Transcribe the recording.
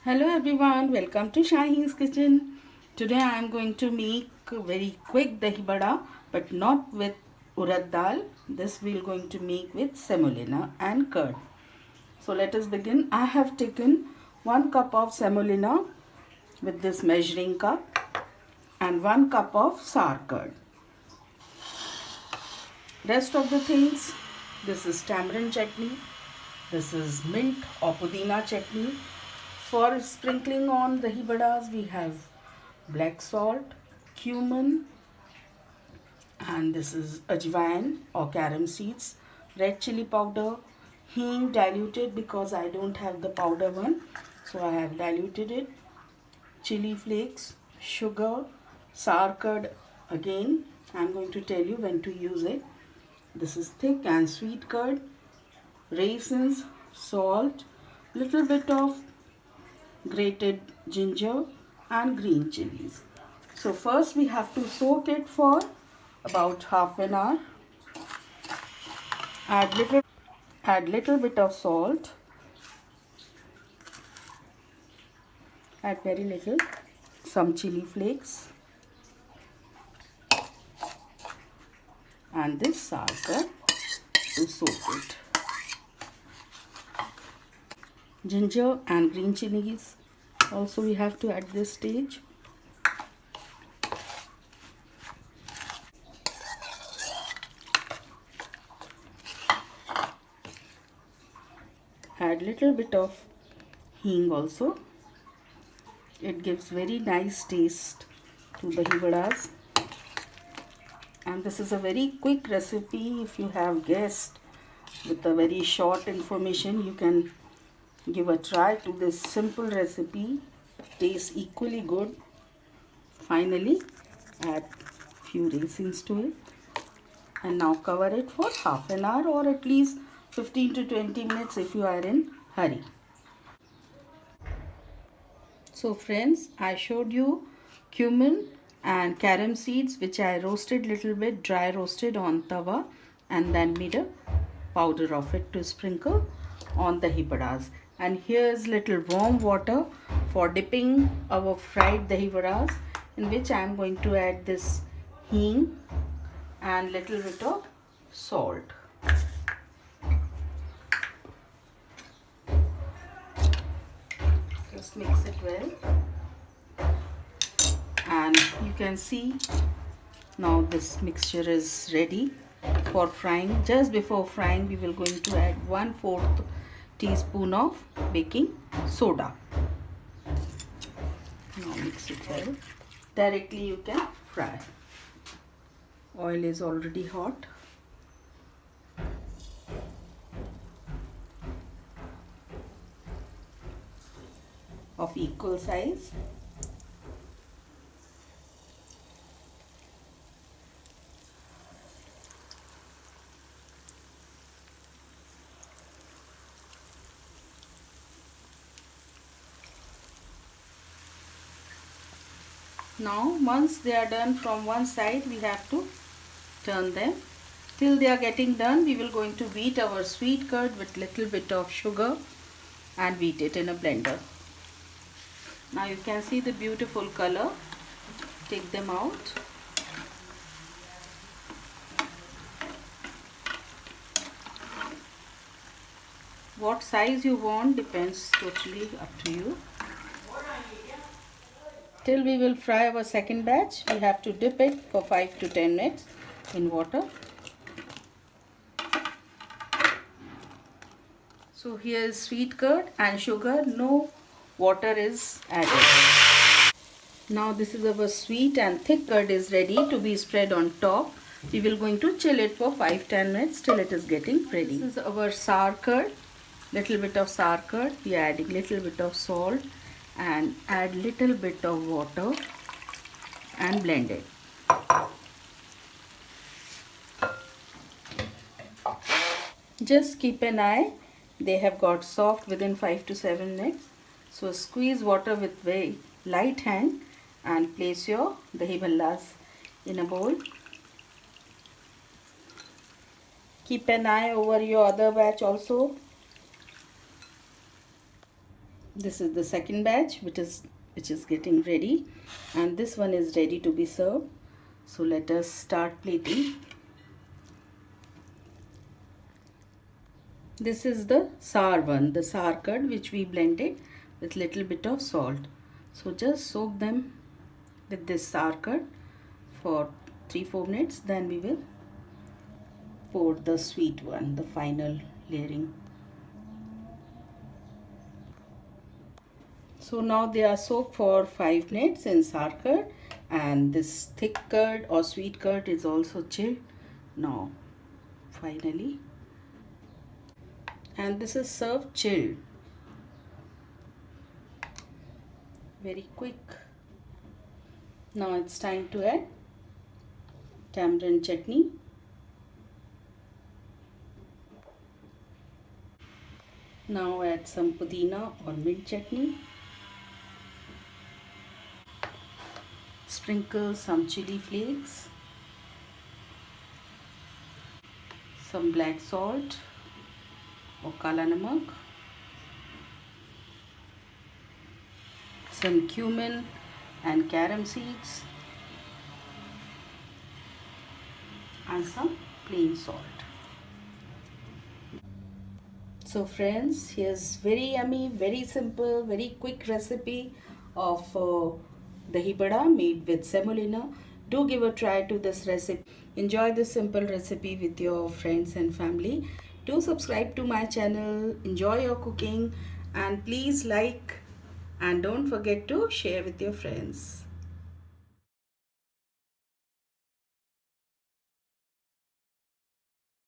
Hello everyone, welcome to Shaheen's kitchen. Today I am going to make a very quick dahi bada, but not with urad dal. This we are going to make with semolina and curd. So let us begin. I have taken 1 cup of semolina with this measuring cup and 1 cup of sour curd. Rest of the things, this is tamarind chutney, this is mint or pudina chutney. For sprinkling on dahi badas, we have black salt, cumin, and this is ajwain or carom seeds, red chili powder, hing diluted because I don't have the powder one, so I have diluted it, chili flakes, sugar, sour curd. Again, I'm going to tell you when to use it. This is thick and sweet curd, raisins, salt, little bit of grated ginger and green chilies. So first we have to soak it for about half an hour. Add little bit of salt. Add very little. Some chili flakes. And this sour curd to soak it. Ginger and green chilies also we have to add this stage. Add little bit of hing also. It gives very nice taste to dahi vadas. And this is a very quick recipe. If you have guests with a very short information, you can give a try to this simple recipe. Tastes equally good. Finally, add few raisins to it. And now cover it for half an hour or at least 15 to 20 minutes if you are in hurry. So friends, I showed you cumin and carom seeds which I roasted little bit, dry roasted on tawa, and then made a powder of it to sprinkle on the dahi vadas. And here's little warm water for dipping our fried dahi vadas, in which I am going to add this hing and little bit of salt. Just mix it well, and you can see now this mixture is ready for frying. Just before frying, we will going to add 1/4 teaspoon of baking soda. Now mix it well. Directly you can fry. Oil is already hot. Of equal size. Now once they are done from one side, we have to turn them. Till they are getting done, we will going to beat our sweet curd with little bit of sugar and beat it in a blender. Now you can see the beautiful color. Take them out. What size you want depends totally up to you. Till we will fry our second batch, we have to dip it for 5 to 10 minutes in water. So here is sweet curd and sugar, no water is added. Now this is our sweet and thick curd is ready to be spread on top. We will going to chill it for 5-10 minutes till it is getting ready. This is our sour curd, little bit of sour curd. We are adding little bit of salt and add little bit of water and blend it. Just keep an eye, they have got soft within 5 to 7 minutes. So squeeze water with very light hand and place your dahi bhallas in a bowl. Keep an eye over your other batch also. This is the second batch which is getting ready, and this one is ready to be served. So let us start plating. This is the sour one, the sour curd which we blended with little bit of salt. So just soak them with this sour curd for 3-4 minutes. Then we will pour the sweet one, the final layering. So now they are soaked for 5 minutes in sour curd, and this thick curd or sweet curd is also chilled now finally, and this is served chilled. Very quick. Now it's time to add tamarind chutney. Now add some pudina or mint chutney. Sprinkle some chili flakes, some black salt or kala namak, some cumin and carom seeds, and some plain salt. So friends, here's very yummy, very simple, very quick recipe of Dahivada made with semolina. Do give a try to this recipe. Enjoy this simple recipe with your friends and family. Do subscribe to my channel. Enjoy your cooking, and please like and don't forget to share with your friends.